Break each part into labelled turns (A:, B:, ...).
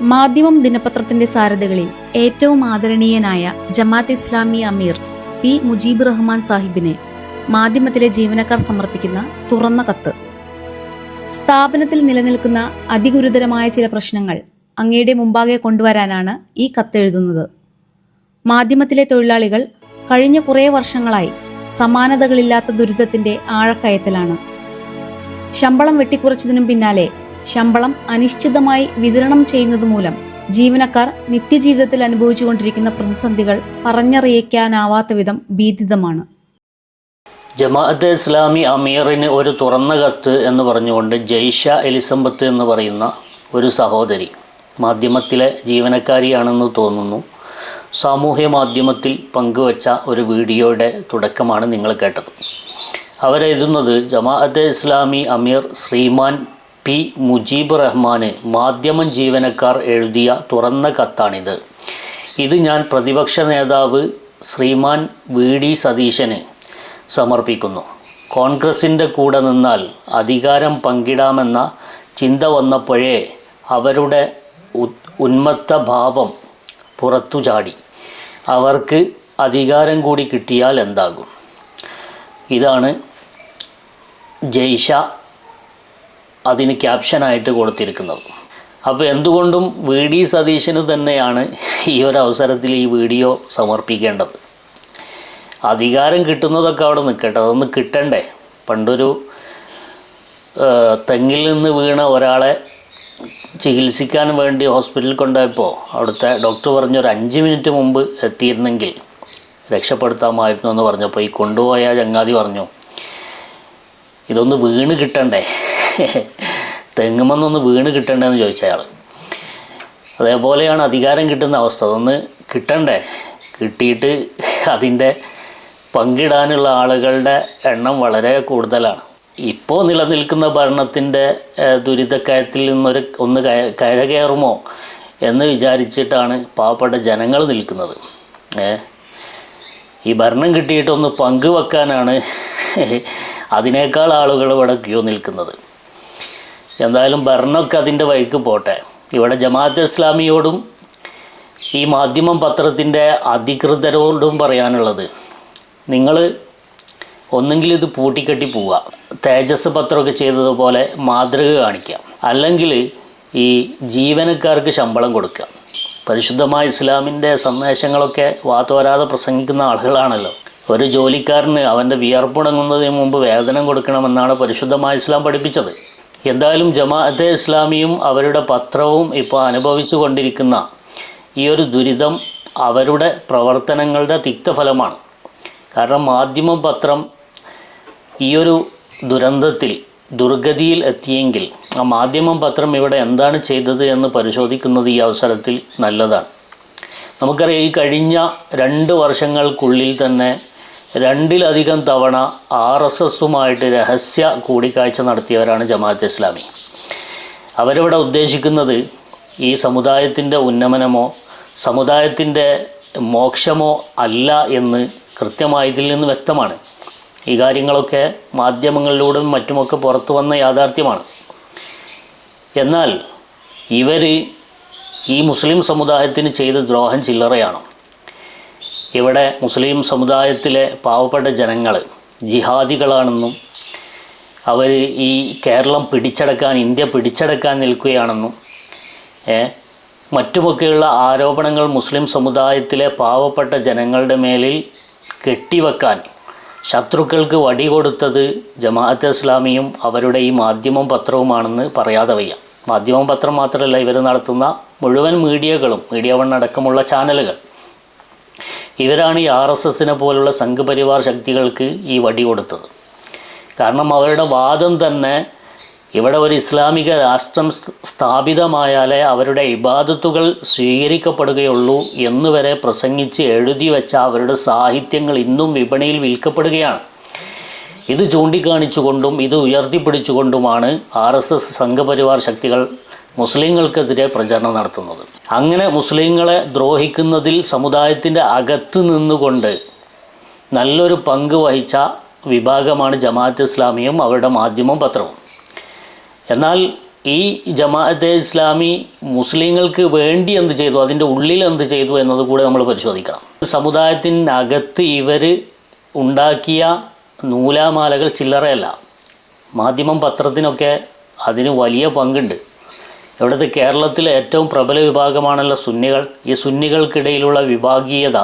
A: മാധ്യമം ദിനപത്രത്തിന്റെ സാരഥികളിൽ ഏറ്റവും ആദരണീയനായ ജമാഅത്ത് ഇസ്ലാമി അമീർ പി മുജീബ് റഹ്മാൻ സാഹിബിന് മാധ്യമത്തിലെ ജീവനക്കാർ സമർപ്പിക്കുന്ന തുറന്ന കത്ത്. സ്ഥാപനത്തിൽ നിലനിൽക്കുന്ന അതിഗുരുതരമായ ചില പ്രശ്നങ്ങൾ അങ്ങയുടെ മുമ്പാകെ കൊണ്ടുവരാനാണ് ഈ കത്തെഴുതുന്നത്. മാധ്യമത്തിലെ തൊഴിലാളികൾ കഴിഞ്ഞ കുറേ വർഷങ്ങളായി സമാനതകളില്ലാത്ത ദുരിതത്തിന്റെ ആഴക്കയത്തിലാണ്. ശമ്പളം വെട്ടിക്കുറച്ചതിനും പിന്നാലെ ശമ്പളം അനിശ്ചിതമായി വിതരണം ചെയ്യുന്നത് മൂലം ജീവനക്കാർ നിത്യജീവിതത്തിൽ അനുഭവിച്ചുകൊണ്ടിരിക്കുന്ന പ്രതിസന്ധികൾ പറഞ്ഞറിയിക്കാനാവാത്ത വിധം ഭീതിതമാണ്.
B: ജമാഅത്തെ ഇസ്ലാമി അമീറിന് ഒരു തുറന്ന കത്ത് എന്ന് പറഞ്ഞുകൊണ്ട് ജയ്ഷ എലിസബത്ത് എന്ന് പറയുന്ന ഒരു സഹോദരി, മാധ്യമത്തിലെ ജീവനക്കാരിയാണെന്ന് തോന്നുന്നു, സാമൂഹ്യ മാധ്യമത്തിൽ പങ്കുവച്ച ഒരു വീഡിയോയുടെ തുടക്കമാണ് നിങ്ങൾ കേട്ടത്. അവരെഴുതുന്നത്, ജമാഅത്തെ ഇസ്ലാമി അമീർ ശ്രീമാൻ പി മുജീബ് റഹ്മാന് മാധ്യമം ജീവനക്കാർ എഴുതിയ തുറന്ന കത്താണിത്. ഇത് ഞാൻ പ്രതിപക്ഷ നേതാവ് ശ്രീമാൻ വി.ഡി. സതീശന് സമർപ്പിക്കുന്നു. കോൺഗ്രസിൻ്റെ കൂടെ നിന്നാൽ അധികാരം പങ്കിടാമെന്ന ചിന്ത വന്നപ്പോഴേ അവരുടെ ഉന്മത്ത ഭാവം പുറത്തു ചാടി. അവർക്ക് അധികാരം കൂടി കിട്ടിയാൽ എന്താകും? ഇതാണ് ജയ്ഷ അതിന് ക്യാപ്ഷനായിട്ട് കൊടുത്തിരിക്കുന്നത്. അപ്പോൾ എന്തുകൊണ്ടും വി.ഡി. സതീശന് തന്നെയാണ് ഈ ഒരു അവസരത്തിൽ ഈ വീഡിയോ സമർപ്പിക്കേണ്ടത്. അധികാരം കിട്ടുന്നതൊക്കെ അവിടെ നിൽക്കട്ടെ, അതൊന്ന് കിട്ടണ്ടേ. പണ്ടൊരു തെങ്ങിൽ നിന്ന് വീണ ഒരാളെ ചികിത്സിക്കാൻ വേണ്ടി ഹോസ്പിറ്റലിൽ കൊണ്ടുപോയപ്പോൾ അവിടുത്തെ ഡോക്ടർ പറഞ്ഞു ഒരു 5 മിനിറ്റ് മുമ്പ് എത്തിയിരുന്നെങ്കിൽ രക്ഷപ്പെടുത്താമായിരുന്നു എന്ന് പറഞ്ഞപ്പോൾ ഈ കൊണ്ടുപോയ ചങ്ങാതി പറഞ്ഞു, ഇതൊന്ന് വീണ് കിട്ടണ്ടേ, തെങ്ങുമെന്നൊന്ന് വീണ് കിട്ടണ്ടേന്ന് ചോദിച്ച അയാൾ. അതേപോലെയാണ് അധികാരം കിട്ടുന്ന അവസ്ഥ. അതൊന്ന് കിട്ടണ്ടേ, കിട്ടിയിട്ട് അതിൻ്റെ പങ്കിടാനുള്ള ആളുകളുടെ എണ്ണം വളരെ കൂടുതലാണ്. ഇപ്പോൾ നിലനിൽക്കുന്ന ഭരണത്തിൻ്റെ ദുരിതക്കയത്തിൽ ഒന്ന് കരകയറുമോ എന്ന് വിചാരിച്ചിട്ടാണ് പാവപ്പെട്ട ജനങ്ങൾ നിൽക്കുന്നത്. ഈ ഭരണം കിട്ടിയിട്ടൊന്ന് പങ്കുവെക്കാനാണ് അതിനേക്കാൾ ആളുകൾ ഇവിടെ ക്യൂ നിൽക്കുന്നത്. എന്തായാലും ഭരണമൊക്കെ അതിൻ്റെ വഴിക്ക് പോട്ടെ. ഇവിടെ ജമാഅത്തെ ഇസ്ലാമിയോടും ഈ മാധ്യമം പത്രത്തിൻ്റെ അധികൃതരോടും പറയാനുള്ളത്, നിങ്ങൾ ഒന്നെങ്കിൽ ഇത് പൂട്ടിക്കെട്ടി പോവുക, തേജസ് പത്രമൊക്കെ ചെയ്തതുപോലെ മാതൃക കാണിക്കുക, അല്ലെങ്കിൽ ഈ ജീവനക്കാർക്ക് ശമ്പളം കൊടുക്കുക. പരിശുദ്ധമായ ഇസ്ലാമിൻ്റെ സന്ദേശങ്ങളൊക്കെ വാതോരാതെ പ്രസംഗിക്കുന്ന ആളുകളാണല്ലോ. ഒരു ജോലിക്കാരന് അവൻ്റെ വിയർപ്പുടങ്ങുന്നതിന് മുമ്പ് വേതനം കൊടുക്കണമെന്നാണ് പരിശുദ്ധമായ ഇസ്ലാം പഠിപ്പിച്ചത്. എന്തായാലും ജമാഅത്തെ ഇസ്ലാമിയും അവരുടെ പത്രവും ഇപ്പോൾ അനുഭവിച്ചു കൊണ്ടിരിക്കുന്ന ഈ ഒരു ദുരിതം അവരുടെ പ്രവർത്തനങ്ങളുടെ തിക്തഫലമാണ്. കാരണം മാധ്യമം പത്രം ഈ ഒരു ദുരന്തത്തിൽ ദുർഗതിയിൽ എത്തിയെങ്കിൽ ആ മാധ്യമം പത്രം ഇവിടെ എന്താണ് ചെയ്തത് എന്ന് പരിശോധിക്കുന്നത് ഈ അവസരത്തിൽ നല്ലതാണ്. നമുക്കറിയാം, ഈ കഴിഞ്ഞ 2 വർഷങ്ങൾക്കുള്ളിൽ തന്നെ 2-ലധികം തവണ RSSുമായിട്ട് രഹസ്യ കൂടിക്കാഴ്ച നടത്തിയവരാണ് ജമാഅത്തെ ഇസ്ലാമി. അവരിവിടെ ഉദ്ദേശിക്കുന്നത് ഈ സമുദായത്തിൻ്റെ ഉന്നമനമോ സമുദായത്തിൻ്റെ മോക്ഷമോ അല്ല എന്ന് കൃത്യമായി ഇതിൽ നിന്ന് വ്യക്തമാണ്. ഈ കാര്യങ്ങളൊക്കെ മാധ്യമങ്ങളിലൂടെയും മറ്റുമൊക്കെ പുറത്തു വന്ന യാഥാർത്ഥ്യമാണ്. എന്നാൽ ഇവർ ഈ മുസ്ലിം സമുദായത്തിന് ചെയ്ത ദ്രോഹം ചില്ലറയാണ്. ഇവിടെ മുസ്ലിം സമുദായത്തിലെ പാവപ്പെട്ട ജനങ്ങൾ ജിഹാദികളാണെന്നും അവർ ഈ കേരളം പിടിച്ചടക്കാൻ, ഇന്ത്യ പിടിച്ചടക്കാൻ നിൽക്കുകയാണെന്നും മറ്റുമൊക്കെയുള്ള ആരോപണങ്ങൾ മുസ്ലിം സമുദായത്തിലെ പാവപ്പെട്ട ജനങ്ങളുടെ മേലിൽ കെട്ടിവെക്കാൻ ശത്രുക്കൾക്ക് വടി കൊടുത്തത് ജമാഅത്തെ ഇസ്ലാമിയും അവരുടെ ഈ മാധ്യമം പത്രവുമാണെന്ന് പറയാതെ വയ്യ. മാധ്യമം പത്രം മാത്രമല്ല, ഇവർ നടത്തുന്ന മുഴുവൻ മീഡിയകളും, മീഡിയ വൺ അടക്കമുള്ള ചാനലുകൾ, ഇവരാണ് ഈ RSSനെ പോലുള്ള സംഘപരിവാർ ശക്തികൾക്ക് ഈ വടി കൊടുത്തത്. കാരണം അവരുടെ വാദം തന്നെ ഇവിടെ ഒരു ഇസ്ലാമിക രാഷ്ട്രം സ്ഥാപിതമായാലേ അവരുടെ ഇബാദത്തുകൾ സ്വീകരിക്കപ്പെടുകയുള്ളൂ എന്നുവരെ പ്രസംഗിച്ച് എഴുതി വെച്ച അവരുടെ സാഹിത്യങ്ങൾ ഇന്നും വിപണിയിൽ വിൽക്കപ്പെടുകയാണ്. ഇത് ചൂണ്ടിക്കാണിച്ചുകൊണ്ടും ഇത് ഉയർത്തിപ്പിടിച്ചുകൊണ്ടുമാണ് RSS സംഘപരിവാർ ശക്തികൾ മുസ്ലിങ്ങൾക്കെതിരെ പ്രചരണം നടത്തുന്നത്. അങ്ങനെ മുസ്ലിങ്ങളെ ദ്രോഹിക്കുന്നതിൽ സമുദായത്തിൻ്റെ അകത്ത് നിന്നുകൊണ്ട് നല്ലൊരു പങ്ക് വഹിച്ച വിഭാഗമാണ് ജമാഅത്ത് ഇസ്ലാമിയും അവരുടെ മാധ്യമം പത്രവും. എന്നാൽ ഈ ജമാഅത്തെ ഇസ്ലാമി മുസ്ലിങ്ങൾക്ക് വേണ്ടി എന്ത് ചെയ്തു, അതിൻ്റെ ഉള്ളിൽ എന്ത് ചെയ്തു എന്നത് കൂടെ നമ്മൾ പരിശോധിക്കണം. സമുദായത്തിനകത്ത് ഇവർ ഉണ്ടാക്കിയ നൂലാമാലകൾ ചില്ലറയല്ല. മാധ്യമം പത്രത്തിനൊക്കെ അതിന് വലിയ പങ്കുണ്ട്. ഇവിടുത്തെ കേരളത്തിലെ ഏറ്റവും പ്രബല വിഭാഗമാണല്ലോ സുന്നികൾ. ഈ സുന്നികൾക്കിടയിലുള്ള വിഭാഗീയത,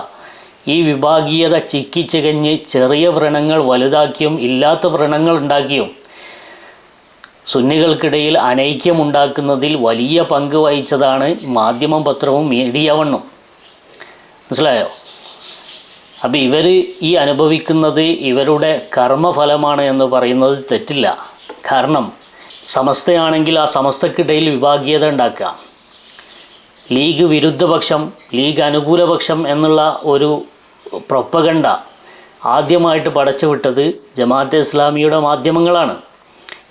B: ഈ വിഭാഗീയത ചിക്കിച്ചികഞ്ഞ് ചെറിയ വ്രണങ്ങൾ വലുതാക്കിയും ഇല്ലാത്ത വ്രണങ്ങൾ ഉണ്ടാക്കിയും സുന്നികൾക്കിടയിൽ അനൈക്യമുണ്ടാക്കുന്നതിൽ വലിയ പങ്ക് വഹിച്ചതാണ് മാധ്യമം പത്രവും മീഡിയ വണ്ണും. മനസ്സിലായോ? അപ്പോൾ ഇവർ ഈ അനുഭവിക്കുന്നത് ഇവരുടെ കർമ്മഫലമാണ് എന്ന് പറയുന്നത് തെറ്റില്ല. കാരണം സമസ്തയാണെങ്കിൽ ആ സമസ്തക്കിടയിൽ വിഭാഗീയത ഉണ്ടാക്കുക, ലീഗ് വിരുദ്ധപക്ഷം, ലീഗ് അനുകൂലപക്ഷം എന്നുള്ള ഒരു പ്രൊപ്പഗണ്ട ആദ്യമായിട്ട് പടച്ചുവിട്ടത് ജമാഅത്തെ ഇസ്ലാമിയുടെ മാധ്യമങ്ങളാണ്.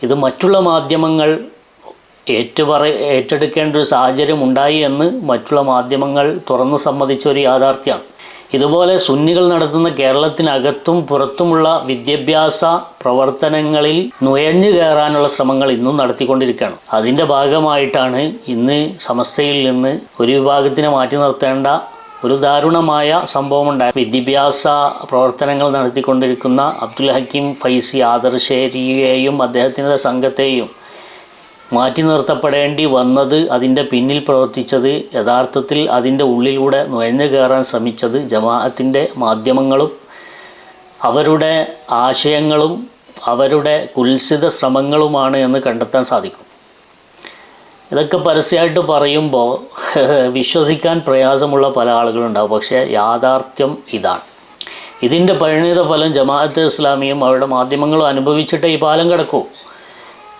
B: ഇത് മറ്റുള്ള മാധ്യമങ്ങൾ ഏറ്റെടുക്കേണ്ട ഒരു സാഹചര്യം ഉണ്ടായി എന്ന് മറ്റുള്ള മാധ്യമങ്ങൾ തുറന്നു സമ്മതിച്ച ഒരു യാഥാർത്ഥ്യമാണ്. ഇതുപോലെ സുന്നികൾ നടത്തുന്ന കേരളത്തിനകത്തും പുറത്തുമുള്ള വിദ്യാഭ്യാസ പ്രവർത്തനങ്ങളിൽ നുഴഞ്ഞു കയറാനുള്ള ശ്രമങ്ങൾ ഇന്നും നടത്തിക്കൊണ്ടിരിക്കുകയാണ്. അതിൻ്റെ ഭാഗമായിട്ടാണ് ഇന്ന് സമസ്തയിൽ നിന്ന് ഒരു വിഭാഗത്തിനെ മാറ്റി നിർത്തേണ്ട ഒരു ദാരുണമായ സംഭവമുണ്ടായി. വിദ്യാഭ്യാസ പ്രവർത്തനങ്ങൾ നടത്തിക്കൊണ്ടിരിക്കുന്ന അബ്ദുൽ ഹക്കീം ഫൈസി ആദർശേരിയെയും അദ്ദേഹത്തിൻ്റെ സംഘത്തെയും മാറ്റി നിർത്തപ്പെടേണ്ടി വന്നത്, അതിൻ്റെ പിന്നിൽ പ്രവർത്തിച്ചത്, യഥാർത്ഥത്തിൽ അതിൻ്റെ ഉള്ളിലൂടെ നുഴഞ്ഞു കയറാൻ ശ്രമിച്ചത് ജമാഅത്തിൻ്റെ മാധ്യമങ്ങളും അവരുടെ ആശയങ്ങളും അവരുടെ കുൽസിത ശ്രമങ്ങളുമാണ് എന്ന് കണ്ടെത്താൻ സാധിക്കും. ഇതൊക്കെ പരസ്യമായിട്ട് പറയുമ്പോൾ വിശ്വസിക്കാൻ പ്രയാസമുള്ള പല ആളുകളുണ്ടാവും. പക്ഷേ യാഥാർത്ഥ്യം ഇതാണ്. ഇതിൻ്റെ പരിണിത ഫലം ജമാഅത്തെ ഇസ്ലാമിയും അവരുടെ മാധ്യമങ്ങളും അനുഭവിച്ചിട്ടേ ഈ പാലം കിടക്കൂ.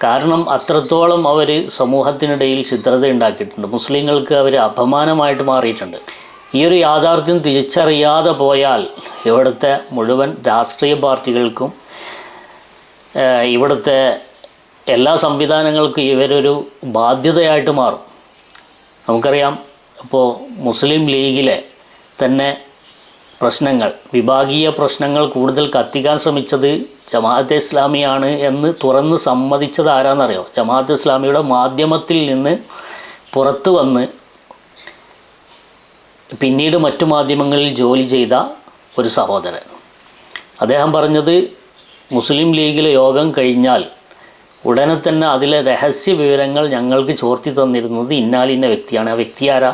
B: കാരണം അത്രത്തോളം അവർ സമൂഹത്തിനിടയിൽ ചിത്രത ഉണ്ടാക്കിയിട്ടുണ്ട്. മുസ്ലിങ്ങൾക്ക് അവർ അപമാനമായിട്ട് മാറിയിട്ടുണ്ട്. ഈ ഒരു യാഥാർത്ഥ്യം തിരിച്ചറിയാതെ പോയാൽ ഇവിടുത്തെ മുഴുവൻ രാഷ്ട്രീയ പാർട്ടികൾക്കും ഇവിടുത്തെ എല്ലാ സംവിധാനങ്ങൾക്കും ഇവരൊരു ബാധ്യതയായിട്ട് മാറും. നമുക്കറിയാം, ഇപ്പോൾ മുസ്ലിം ലീഗിലെ തന്നെ പ്രശ്നങ്ങൾ, വിഭാഗീയ പ്രശ്നങ്ങൾ കൂടുതൽ കത്തിക്കാൻ ശ്രമിച്ചത് ജമാഅത്തെ ഇസ്ലാമിയാണ് എന്ന് തുറന്ന് സമ്മതിച്ചത് ആരാന്നറിയോ? ജമാഅത്തെ ഇസ്ലാമിയുടെ മാധ്യമത്തിൽ നിന്ന് പുറത്തു വന്ന് പിന്നീട് മറ്റു മാധ്യമങ്ങളിൽ ജോലി ചെയ്ത ഒരു സഹോദരൻ. അദ്ദേഹം പറഞ്ഞത്, മുസ്ലിം ലീഗിലെ യോഗം കഴിഞ്ഞാൽ ഉടനെ തന്നെ അതിലെ രഹസ്യ വിവരങ്ങൾ ഞങ്ങൾക്ക് ചോർത്തി തന്നിരുന്നത് ഇന്നാലിന്ന വ്യക്തിയാണ്. ആ വ്യക്തി ആരാ?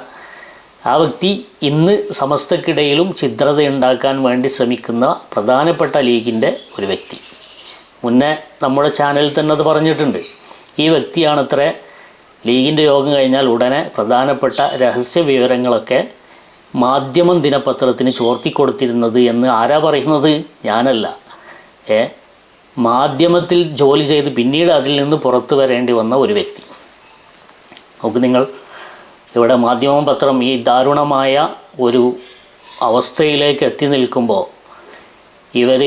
B: ആ വ്യക്തി ഇന്ന് സമസ്തക്കിടയിലും ഛിദ്രതയുണ്ടാക്കാൻ വേണ്ടി ശ്രമിക്കുന്ന പ്രധാനപ്പെട്ട ലീഗിൻ്റെ ഒരു വ്യക്തി. മുന്നേ നമ്മുടെ ചാനലിൽ തന്നെ അത് പറഞ്ഞിട്ടുണ്ട്. ഈ വ്യക്തിയാണത്ര ലീഗിൻ്റെ യോഗം കഴിഞ്ഞാൽ ഉടനെ പ്രധാനപ്പെട്ട രഹസ്യ വിവരങ്ങളൊക്കെ മാധ്യമം ദിനപത്രത്തിന് ചോർത്തിക്കൊടുത്തിരുന്നത് എന്ന് ആരാ പറയുന്നത്? ഞാനല്ല. മാധ്യമത്തിൽ ജോലി ചെയ്ത് പിന്നീട് അതിൽ നിന്ന് പുറത്തു വരേണ്ടി വന്ന ഒരു വ്യക്തി. നോക്ക് നിങ്ങൾ, ഇവിടെ മാധ്യമം പത്രം ഈ ദാരുണമായ ഒരു അവസ്ഥയിലേക്ക് എത്തി നിൽക്കുമ്പോൾ ഇവർ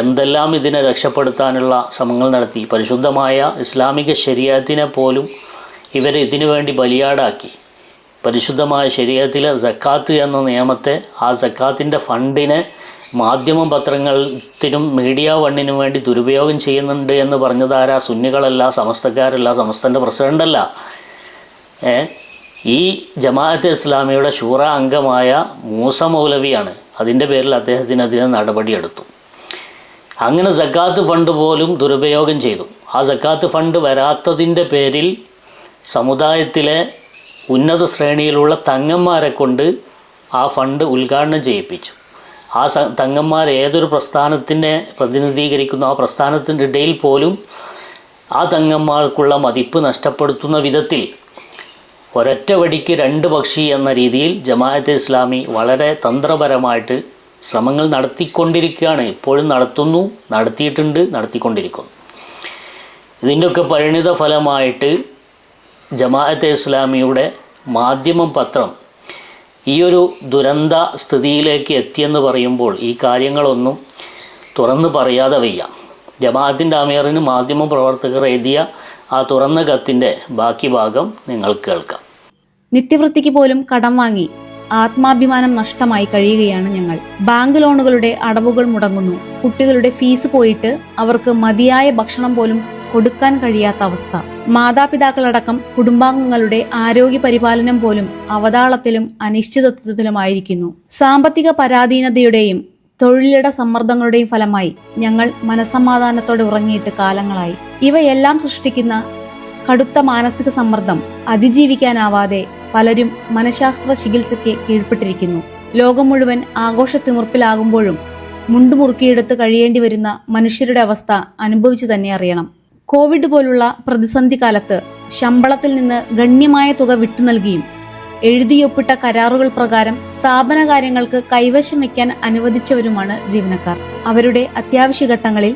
B: എന്തെല്ലാം ഇതിനെ രക്ഷപ്പെടുത്താനുള്ള ശ്രമങ്ങൾ നടത്തി. പരിശുദ്ധമായ ഇസ്ലാമിക ശരീഅത്തിനെ പോലും ഇവർ ഇതിനു വേണ്ടി ബലിയാടാക്കി. പരിശുദ്ധമായ ശരീഅത്തിലെ സക്കാത്ത് എന്ന നിയമത്തെ, ആ സക്കാത്തിൻ്റെ ഫണ്ടിനെ മാധ്യമ പത്രങ്ങൾക്കും മീഡിയ വണ്ണിനും വേണ്ടി ദുരുപയോഗം ചെയ്യുന്നുണ്ട് എന്ന് പറഞ്ഞതാരാ? സുന്നികളല്ല, സമസ്തക്കാരല്ല, സമസ്തൻ്റെ പ്രസിഡൻ്റല്ല. ഈ ജമാഅത്തെ ഇസ്ലാമിയുടെ ശൂറ അംഗമായ മൂസ മൗലവിയാണ്. അതിൻ്റെ പേരിൽ അദ്ദേഹത്തിനെതിരെ നടപടിയെടുത്തു. അങ്ങനെ സക്കാത്ത് ഫണ്ട് പോലും ദുരുപയോഗം ചെയ്തു. ആ സക്കാത്ത് ഫണ്ട് വരാത്തതിൻ്റെ പേരിൽ സമുദായത്തിലെ ഉന്നത ശ്രേണിയിലുള്ള തങ്ങന്മാരെ കൊണ്ട് ആ ഫണ്ട് ഉദ്ഘാടനം ചെയ്യിപ്പിച്ചു. ആ തങ്ങന്മാർ ഏതൊരു പ്രസ്ഥാനത്തിനെ പ്രതിനിധീകരിക്കുന്നു, ആ പ്രസ്ഥാനത്തിൻ്റെ ഇടയിൽ പോലും ആ തങ്ങന്മാർക്കുള്ള മതിപ്പ് നഷ്ടപ്പെടുത്തുന്ന വിധത്തിൽ ഒരൊറ്റ വടിക്ക് രണ്ട് പക്ഷി എന്ന രീതിയിൽ ജമാഅത്തെ ഇസ്ലാമി വളരെ തന്ത്രപരമായിട്ട് ശ്രമങ്ങൾ നടത്തിക്കൊണ്ടിരിക്കുകയാണ്. ഇപ്പോഴും നടത്തുന്നു, നടത്തിയിട്ടുണ്ട്, നടത്തിക്കൊണ്ടിരിക്കുന്നു. ഇതിൻ്റെയൊക്കെ പരിണിത ഫലമായിട്ട് ജമാഅത്തെ ഇസ്ലാമിയുടെ മാധ്യമം പത്രം ഈ ഒരു ദുരന്ത സ്ഥിതിയിലേക്ക് എത്തിയെന്ന് പറയുമ്പോൾ ഈ കാര്യങ്ങളൊന്നും തുറന്ന് പറയാതെ വയ്യ. ജമാഅത്തിൻ്റെ അമീറിന് മാധ്യമ പ്രവർത്തകർ എഴുതിയ ആ തുറന്ന കത്തിൻ്റെ ബാക്കി ഭാഗം നിങ്ങൾക്ക് കേൾക്കാം.
A: നിത്യവൃത്തിക്ക് പോലും കടം വാങ്ങി ആത്മാഭിമാനം നഷ്ടമായി കഴിയുകയാണ് ഞങ്ങൾ. ബാങ്ക് ലോണുകളുടെ അടവുകൾ മുടങ്ങുന്നു. കുട്ടികളുടെ ഫീസ് പോയിട്ട് അവർക്ക് മതിയായ ഭക്ഷണം പോലും കൊടുക്കാൻ കഴിയാത്ത അവസ്ഥ. മാതാപിതാക്കളടക്കം കുടുംബാംഗങ്ങളുടെ ആരോഗ്യ പരിപാലനം പോലും അവതാളത്തിലും അനിശ്ചിതത്വത്തിലുമായിരിക്കുന്നു. സാമ്പത്തിക പരാധീനതയുടെയും തൊഴിലിട സമ്മർദ്ദങ്ങളുടെയും ഫലമായി ഞങ്ങൾ മനസമാധാനത്തോടെ ഉറങ്ങിയിട്ട് കാലങ്ങളായി. ഇവയെല്ലാം സൃഷ്ടിക്കുന്ന കടുത്ത മാനസിക സമ്മർദ്ദം അതിജീവിക്കാനാവാതെ പലരും മനഃശാസ്ത്ര ചികിത്സയ്ക്ക് കീഴ്പ്പെട്ടിരിക്കുന്നു. ലോകം മുഴുവൻ ആഘോഷത്തിമിർപ്പിലാകുമ്പോഴും മുണ്ടുമുറുക്കിയെടുത്ത് കഴിയേണ്ടി വരുന്ന മനുഷ്യരുടെ അവസ്ഥ അനുഭവിച്ചു തന്നെ അറിയണം. കോവിഡ് പോലുള്ള പ്രതിസന്ധി കാലത്ത് ശമ്പളത്തിൽ നിന്ന് ഗണ്യമായ തുക വിട്ടുനൽകിയും എഴുതിയൊപ്പിട്ട കരാറുകൾ പ്രകാരം സ്ഥാപന കാര്യങ്ങൾക്ക് കൈവശം വയ്ക്കാൻ അനുവദിച്ചവരുമാണ് ജീവനക്കാർ. അവരുടെ അത്യാവശ്യ ഘട്ടങ്ങളിൽ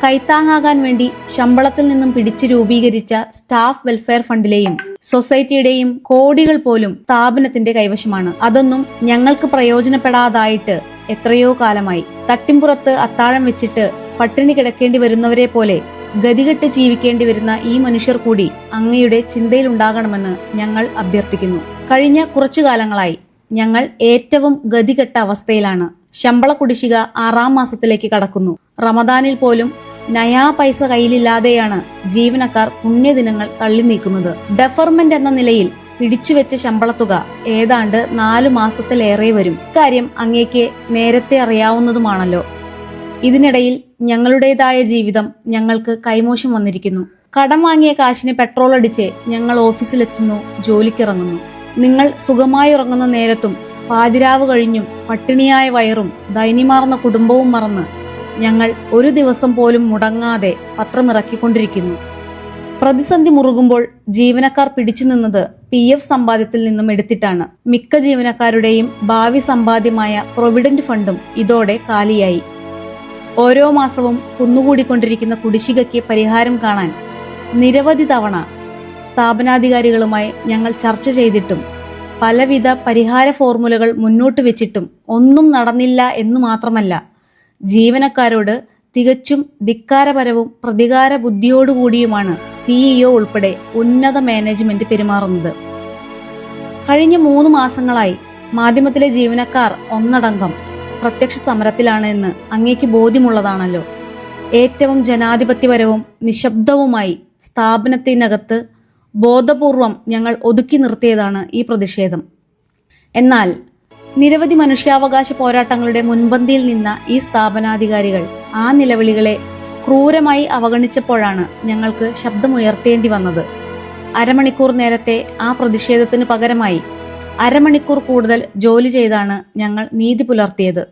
A: കൈത്താങ്ങാകാൻ വേണ്ടി ശമ്പളത്തിൽ നിന്നും പിടിച്ചു രൂപീകരിച്ച സ്റ്റാഫ് വെൽഫെയർ ഫണ്ടിലെയും സൊസൈറ്റിയുടെയും കോടികൾ പോലും സ്ഥാപനത്തിന്റെ കൈവശമാണ്. അതൊന്നും ഞങ്ങൾക്ക് പ്രയോജനപ്പെടാതായിട്ട് എത്രയോ കാലമായി. തട്ടിമ്പുറത്ത് അത്താഴം വെച്ചിട്ട് പട്ടിണി കിടക്കേണ്ടി വരുന്നവരെ പോലെ ഗതികെട്ട് ജീവിക്കേണ്ടി വരുന്ന ഈ മനുഷ്യർ കൂടി അങ്ങയുടെ ചിന്തയിലുണ്ടാകണമെന്ന് ഞങ്ങൾ അഭ്യർത്ഥിക്കുന്നു. കഴിഞ്ഞ കുറച്ചു കാലങ്ങളായി ഞങ്ങൾ ഏറ്റവും ഗതികെട്ട അവസ്ഥയിലാണ്. ശമ്പള കുടിശ്ശിക 6ാം മാസത്തിലേക്ക് കടക്കുന്നു. റമദാനിൽ പോലും നയാ പൈസ കയ്യിലില്ലാതെയാണ് ജീവനക്കാർ പുണ്യദിനങ്ങൾ തള്ളി നീക്കുന്നത്. ഡെഫർമെന്റ് എന്ന നിലയിൽ പിടിച്ചുവെച്ച ശമ്പളത്തുക ഏതാണ്ട് 4 മാസത്തിലേറെ വരും. ഇക്കാര്യം അങ്ങേക്ക് നേരത്തെ അറിയാവുന്നതുമാണല്ലോ. ഇതിനിടയിൽ ഞങ്ങളുടേതായ ജീവിതം ഞങ്ങൾക്ക് കൈമോശം വന്നിരിക്കുന്നു. കടം വാങ്ങിയ കാശിന് പെട്രോൾ അടിച്ച് ഞങ്ങൾ ഓഫീസിലെത്തുന്നു, ജോലിക്കിറങ്ങുന്നു. നിങ്ങൾ സുഖമായി ഉറങ്ങുന്ന നേരത്തും പാതിരാവ് കഴിഞ്ഞും പട്ടിണിയായ വയറും ദൈന്യമാർന്ന കുടുംബവും മറന്ന് ഞങ്ങൾ ഒരു ദിവസം പോലും മുടങ്ങാതെ പത്രമിറക്കിക്കൊണ്ടിരിക്കുന്നു. പ്രതിസന്ധി മുറുകുമ്പോൾ ജീവനക്കാർ പിടിച്ചു നിന്നത് PF സമ്പാദ്യത്തിൽ നിന്നും എടുത്തിട്ടാണ്. മിക്ക ജീവനക്കാരുടെയും ഭാവി സമ്പാദ്യമായ പ്രൊവിഡന്റ് ഫണ്ടും ഇതോടെ കാലിയായി. ഓരോ മാസവും കുന്നുകൂടിക്കൊണ്ടിരിക്കുന്ന കുടിശ്ശികയ്ക്ക് പരിഹാരം കാണാൻ നിരവധി തവണ സ്ഥാപനാധികാരികളുമായി ഞങ്ങൾ ചർച്ച ചെയ്തിട്ടും പലവിധ പരിഹാര ഫോർമുലകൾ മുന്നോട്ട് വെച്ചിട്ടും ഒന്നും നടന്നില്ല എന്നു മാത്രമല്ല, ജീവനക്കാരോട് തികച്ചും ധിക്കാരപരവും പ്രതികാര ബുദ്ധിയോടുകൂടിയുമാണ് CEO ഉൾപ്പെടെ ഉന്നത മാനേജ്മെന്റ് പെരുമാറുന്നത്. കഴിഞ്ഞ 3 മാസങ്ങളായി മാധ്യമത്തിലെ ജീവനക്കാർ ഒന്നടങ്കം പ്രത്യക്ഷ സമരത്തിലാണ് എന്ന് അങ്ങേക്ക് ബോധ്യമുള്ളതാണല്ലോ. ഏറ്റവും ജനാധിപത്യപരവും നിശബ്ദവുമായി സ്ഥാപനത്തിനകത്ത് ബോധപൂർവം ഞങ്ങൾ ഒതുക്കി നിർത്തിയതാണ് ഈ പ്രതിഷേധം. എന്നാൽ നിരവധി മനുഷ്യാവകാശ പോരാട്ടങ്ങളുടെ മുൻപന്തിയിൽ നിന്ന ഈ സ്ഥാപനാധികാരികൾ ആ നിലവിളികളെ ക്രൂരമായി അവഗണിച്ചപ്പോഴാണ് ഞങ്ങൾക്ക് ശബ്ദമുയർത്തേണ്ടി വന്നത്. അരമണിക്കൂർ നേരത്തെ ആ പ്രതിഷേധത്തിന് പകരമായി അരമണിക്കൂർ കൂടുതൽ ജോലി ചെയ്താണ് ഞങ്ങൾ നീതി പുലർത്തിയത്.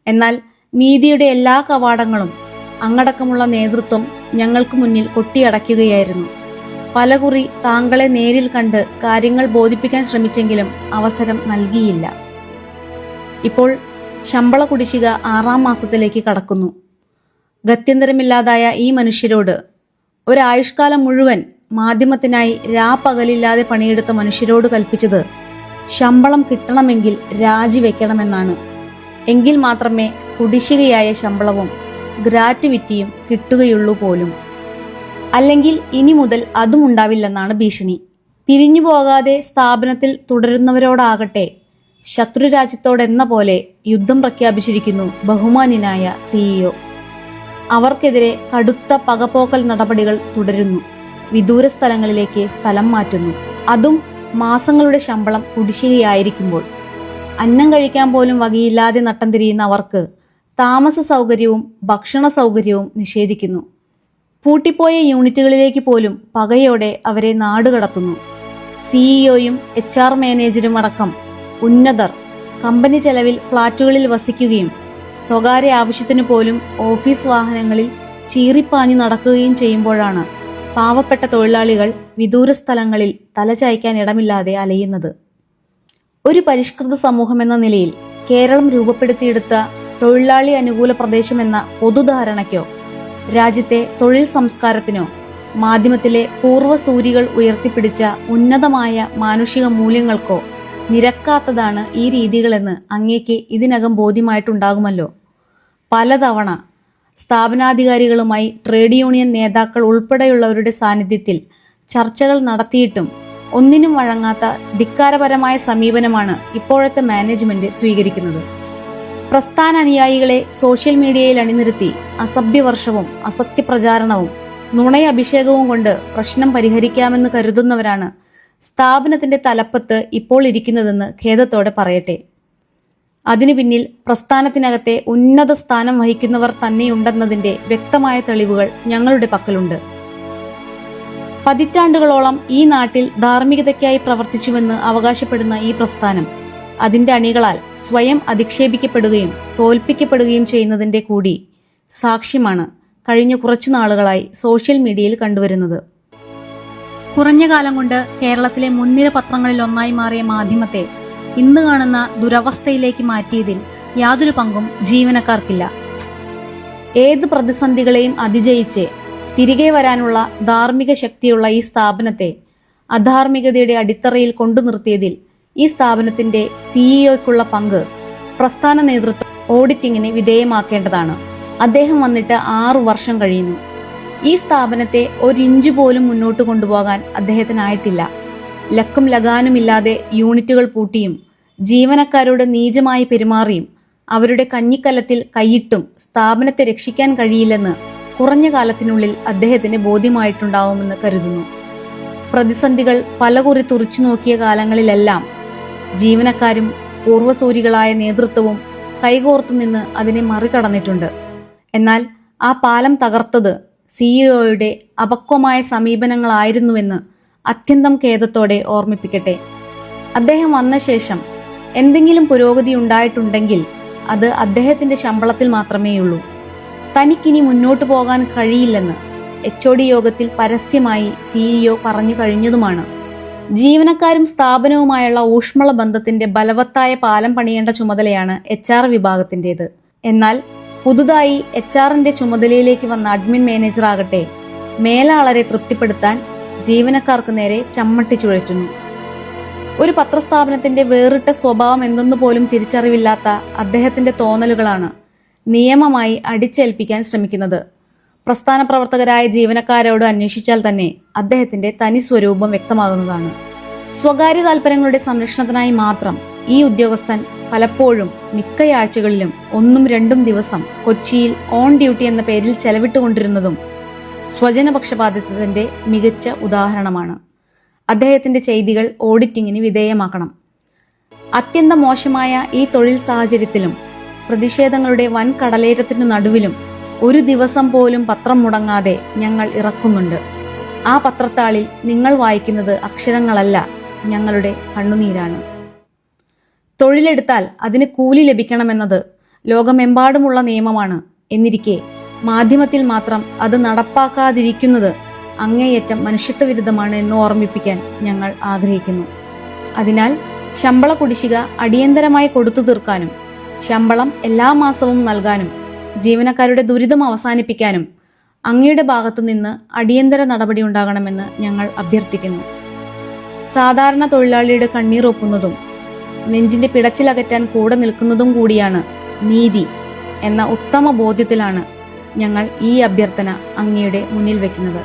A: എന്നാൽ നീതിയുടെ എല്ലാ കവാടങ്ങളും അങ്ങടക്കമുള്ള നേതൃത്വം ഞങ്ങൾക്ക് മുന്നിൽ കൊട്ടിയടയ്ക്കുകയായിരുന്നു. പലകുറി താങ്കളെ നേരിൽ കണ്ട് കാര്യങ്ങൾ ബോധിപ്പിക്കാൻ ശ്രമിച്ചെങ്കിലും അവസരം നൽകിയില്ല. ഇപ്പോൾ ശമ്പള കുടിശ്ശിക 6ാം മാസത്തിലേക്ക് കടക്കുന്നു. ഗത്യന്തരമില്ലാതായ ഈ മനുഷ്യരോട്, ഒരായുഷ്കാലം മുഴുവൻ മാധ്യമത്തിനായി രാപ്പകലില്ലാതെ പണിയെടുത്ത മനുഷ്യരോട് കൽപ്പിച്ചത് ശമ്പളം കിട്ടണമെങ്കിൽ രാജിവെക്കണമെന്നാണ്. എങ്കിൽ മാത്രമേ കുടിശ്ശികയായ ശമ്പളവും ഗ്രാറ്റുവിറ്റിയും കിട്ടുകയുള്ളൂ പോലും. അല്ലെങ്കിൽ ഇനി മുതൽ അതും ഉണ്ടാവില്ലെന്നാണ് ഭീഷണി. പിരിഞ്ഞു പോകാതെ സ്ഥാപനത്തിൽ തുടരുന്നവരോടാകട്ടെ ശത്രുരാജ്യത്തോടെന്ന പോലെ യുദ്ധം പ്രഖ്യാപിച്ചിരിക്കുന്നു ബഹുമാന്യനായ CEO. അവർക്കെതിരെ കടുത്ത പകപോക്കൽ നടപടികൾ തുടരുന്നു. വിദൂര സ്ഥലങ്ങളിലേക്ക് സ്ഥലം മാറ്റുന്നു. അതും മാസങ്ങളുടെ ശമ്പളം കുടിശ്ശികയായിരിക്കുമ്പോൾ. അന്നം കഴിക്കാൻ പോലും വകയില്ലാതെ നട്ടം തിരിയുന്ന അവർക്ക് താമസ സൗകര്യവും ഭക്ഷണ സൗകര്യവും നിഷേധിക്കുന്നു. പൂട്ടിപ്പോയ യൂണിറ്റുകളിലേക്ക് പോലും പകയോടെ അവരെ നാടുകടത്തുന്നു. CEOയും HR മാനേജരും അടക്കം ഉന്നതർ കമ്പനി ചെലവിൽ ഫ്ളാറ്റുകളിൽ വസിക്കുകയും സ്വകാര്യ ആവശ്യത്തിനു പോലും ഓഫീസ് വാഹനങ്ങളിൽ ചീറിപ്പാഞ്ഞു നടക്കുകയും ചെയ്യുമ്പോഴാണ് പാവപ്പെട്ട തൊഴിലാളികൾ വിദൂര സ്ഥലങ്ങളിൽ തലചായ്ക്കാൻ ഇടമില്ലാതെ അലയുന്നത്. ഒരു പരിഷ്കൃത സമൂഹമെന്ന നിലയിൽ കേരളം രൂപപ്പെടുത്തിയെടുത്ത തൊഴിലാളി അനുകൂല പ്രദേശമെന്ന പൊതുധാരണയ്ക്കോ രാജ്യത്തെ തൊഴിൽ സംസ്കാരത്തിനോ മാധ്യമത്തിലെ പൂർവ്വസൂരികൾ ഉയർത്തിപ്പിടിച്ച ഉന്നതമായ മാനുഷിക മൂല്യങ്ങൾക്കോ നിരക്കാത്തതാണ് ഈ രീതികളെന്ന് അങ്ങേക്ക് ഇതിനകം ബോധ്യമായിട്ടുണ്ടാകുമല്ലോ. പലതവണ സ്ഥാപനാധികാരികളുമായി ട്രേഡ് യൂണിയൻ നേതാക്കൾ ഉൾപ്പെടെയുള്ളവരുടെ സാന്നിധ്യത്തിൽ ചർച്ചകൾ നടത്തിയിട്ടും ഒന്നിനും വഴങ്ങാത്ത ധിക്കാരപരമായ സമീപനമാണ് ഇപ്പോഴത്തെ മാനേജ്മെന്റ് സ്വീകരിക്കുന്നത്. പ്രസ്ഥാന അനുയായികളെ സോഷ്യൽ മീഡിയയിൽ അണിനിരത്തി അസഭ്യവർഷവും അസത്യപ്രചാരണവും നുണയഭിഷേകവും കൊണ്ട് പ്രശ്നം പരിഹരിക്കാമെന്ന് കരുതുന്നവരാണ് സ്ഥാപനത്തിന്റെ തലപ്പത്ത് ഇപ്പോൾ ഇരിക്കുന്നതെന്ന് ഖേദത്തോടെ പറയട്ടെ. അതിനു പിന്നിൽ പ്രസ്ഥാനത്തിനകത്തെ ഉന്നത സ്ഥാനം വഹിക്കുന്നവർ തന്നെയുണ്ടെന്നതിന്റെ വ്യക്തമായ തെളിവുകൾ ഞങ്ങളുടെ പക്കലുണ്ട്. പതിറ്റാണ്ടുകളോളം ഈ നാട്ടിൽ ധാർമ്മികതയ്ക്കായി പ്രവർത്തിച്ചുവെന്ന് അവകാശപ്പെടുന്ന ഈ പ്രസ്ഥാനം അതിന്റെ അണികളാൽ സ്വയം അധിക്ഷേപിക്കപ്പെടുകയും തോൽപ്പിക്കപ്പെടുകയും ചെയ്യുന്നതിന്റെ കൂടി സാക്ഷ്യമാണ് കഴിഞ്ഞ കുറച്ചു നാളുകളായി സോഷ്യൽ മീഡിയയിൽ കണ്ടുവരുന്നത്.
C: കുറഞ്ഞ കാലം കൊണ്ട് കേരളത്തിലെ മുൻനിര പത്രങ്ങളിൽ ഒന്നായി മാറിയ മാധ്യമത്തെ ഇന്ന് കാണുന്ന ദുരവസ്ഥയിലേക്ക് മാറ്റിയതിൽ യാതൊരു പങ്കും ജീവനക്കാർക്കില്ല.
A: ഏത് പ്രതിസന്ധികളെയും അതിജയിച്ച് തിരികെ വരാനുള്ള ധാർമ്മിക ശക്തിയുള്ള ഈ സ്ഥാപനത്തെ അധാർമികതയുടെ അടിത്തറയിൽ കൊണ്ടു നിർത്തിയതിൽ ഈ സ്ഥാപനത്തിന്റെ സിഇഒയ്ക്കുള്ള പങ്ക് പ്രസ്ഥാന നേതൃത്വം ഓഡിറ്റിങ്ങിന് വിധേയമാക്കേണ്ടതാണ്. അദ്ദേഹം വന്നിട്ട് 6 വർഷം കഴിയുന്നു. ഈ സ്ഥാപനത്തെ ഒരിഞ്ച് പോലും മുന്നോട്ട് കൊണ്ടുപോകാൻ അദ്ദേഹത്തിനായിട്ടില്ല. ലക്കും ലഗാനുമില്ലാതെ യൂണിറ്റുകൾ പൂട്ടിയും ജീവനക്കാരോട് നീചമായി പെരുമാറിയും അവരുടെ കഞ്ഞിക്കലത്തിൽ കൈയിട്ടും സ്ഥാപനത്തെ രക്ഷിക്കാൻ കഴിയില്ലെന്ന് കുറഞ്ഞ കാലത്തിനുള്ളിൽ അദ്ദേഹത്തിന് ബോധ്യമായിട്ടുണ്ടാവുമെന്ന് കരുതുന്നു. പ്രതിസന്ധികൾ പലകുറി തുറിച്ചു നോക്കിയ കാലങ്ങളിലെല്ലാം ജീവനക്കാരും പൂർവ്വസൂരികളായ നേതൃത്വവും കൈകോർത്തുനിന്ന് അതിനെ മറികടന്നിട്ടുണ്ട്. എന്നാൽ ആ പാലം തകർത്തത് സിഇഒയുടെ അപക്വമായ സമീപനങ്ങളായിരുന്നുവെന്ന് അത്യന്തം ഖേദത്തോടെ ഓർമ്മിപ്പിക്കട്ടെ. അദ്ദേഹം വന്ന ശേഷം എന്തെങ്കിലും പുരോഗതി ഉണ്ടായിട്ടുണ്ടെങ്കിൽ അത് അദ്ദേഹത്തിന്റെ ശമ്പളത്തിൽ മാത്രമേയുള്ളൂ. തനിക്കിനി മുന്നോട്ടു പോകാൻ കഴിയില്ലെന്ന് HOD യോഗത്തിൽ പരസ്യമായി സിഇഒ പറഞ്ഞു കഴിഞ്ഞതുമാണ്. ജീവനക്കാരും സ്ഥാപനവുമായുള്ള ഊഷ്മള ബന്ധത്തിന്റെ ബലവത്തായ പാലം പണിയേണ്ട ചുമതലയാണ് HR വിഭാഗത്തിൻ്റെത്. എന്നാൽ പുതുതായി HRന്റെ ചുമതലയിലേക്ക് വന്ന അഡ്മിൻ മാനേജറാകട്ടെ മേലാളരെ തൃപ്തിപ്പെടുത്താൻ ജീവനക്കാർക്ക് നേരെ ചമ്മട്ടി ചുഴറ്റുന്നു. ഒരു പത്രസ്ഥാപനത്തിന്റെ വേറിട്ട സ്വഭാവം എന്തെന്നു പോലും തിരിച്ചറിവില്ലാത്ത അദ്ദേഹത്തിന്റെ തോന്നലുകളാണ് നിയമമായി അടിച്ചേൽപ്പിക്കാൻ ശ്രമിക്കുന്നത്. പ്രസ്ഥാന പ്രവർത്തകരായ ജീവനക്കാരോട് അന്വേഷിച്ചാൽ തന്നെ അദ്ദേഹത്തിന്റെ തനി സ്വരൂപം വ്യക്തമാകുന്നതാണ്. സ്വകാര്യ താൽപര്യങ്ങളുടെ സംരക്ഷണത്തിനായി മാത്രം ഈ ഉദ്യോഗസ്ഥൻ പലപ്പോഴും മിക്കയാഴ്ചകളിലും 1-2 ദിവസം കൊച്ചിയിൽ ഓൺ ഡ്യൂട്ടി എന്ന പേരിൽ ചെലവിട്ടുകൊണ്ടിരുന്നതും സ്വജനപക്ഷപാതിത്വത്തിന്റെ മികച്ച ഉദാഹരണമാണ്. അദ്ദേഹത്തിന്റെ ചെയ്തികൾ ഓഡിറ്റിങ്ങിന് വിധേയമാക്കണം. അത്യന്തം മോശമായ ഈ തൊഴിൽ സാഹചര്യത്തിലും പ്രതിഷേധങ്ങളുടെ വൻ കടലേറ്റത്തിനു നടുവിലും ഒരു ദിവസം പോലും പത്രം മുടങ്ങാതെ ഞങ്ങൾ ഇറക്കുന്നുണ്ട്. ആ പത്രത്താളിൽ നിങ്ങൾ വായിക്കുന്നത് അക്ഷരങ്ങളല്ല, ഞങ്ങളുടെ കണ്ണുനീരാണ്. തൊഴിലെടുത്താൽ അതിന് കൂലി ലഭിക്കണമെന്നത് ലോകമെമ്പാടുമുള്ള നിയമമാണ്. എന്നിരിക്കെ മാധ്യമത്തിൽ മാത്രം അത് നടപ്പാക്കാതിരിക്കുന്നത് അങ്ങേയറ്റം മനുഷ്യത്വ വിരുദ്ധമാണ് എന്ന് ഓർമ്മിപ്പിക്കാൻ ഞങ്ങൾ ആഗ്രഹിക്കുന്നു. അതിനാൽ ശമ്പള കുടിശ്ശിക അടിയന്തരമായി കൊടുത്തു തീർക്കാനും ശമ്പളം എല്ലാ മാസവും നൽകാനും ജീവനക്കാരുടെ ദുരിതം അവസാനിപ്പിക്കാനും അങ്ങയുടെ ഭാഗത്തുനിന്ന് അടിയന്തര നടപടി ഉണ്ടാകണമെന്ന് ഞങ്ങൾ അഭ്യർത്ഥിക്കുന്നു. സാധാരണ തൊഴിലാളിയുടെ കണ്ണീർ ഒപ്പുന്നതും നെഞ്ചിന്റെ പിടച്ചിലകറ്റാൻ കൂടെ നിൽക്കുന്നതും കൂടിയാണ് നീതി എന്ന ഉത്തമ ബോധ്യത്തിലാണ് ഞങ്ങൾ ഈ അഭ്യർത്ഥന അങ്ങയുടെ മുന്നിൽ വെക്കുന്നത്.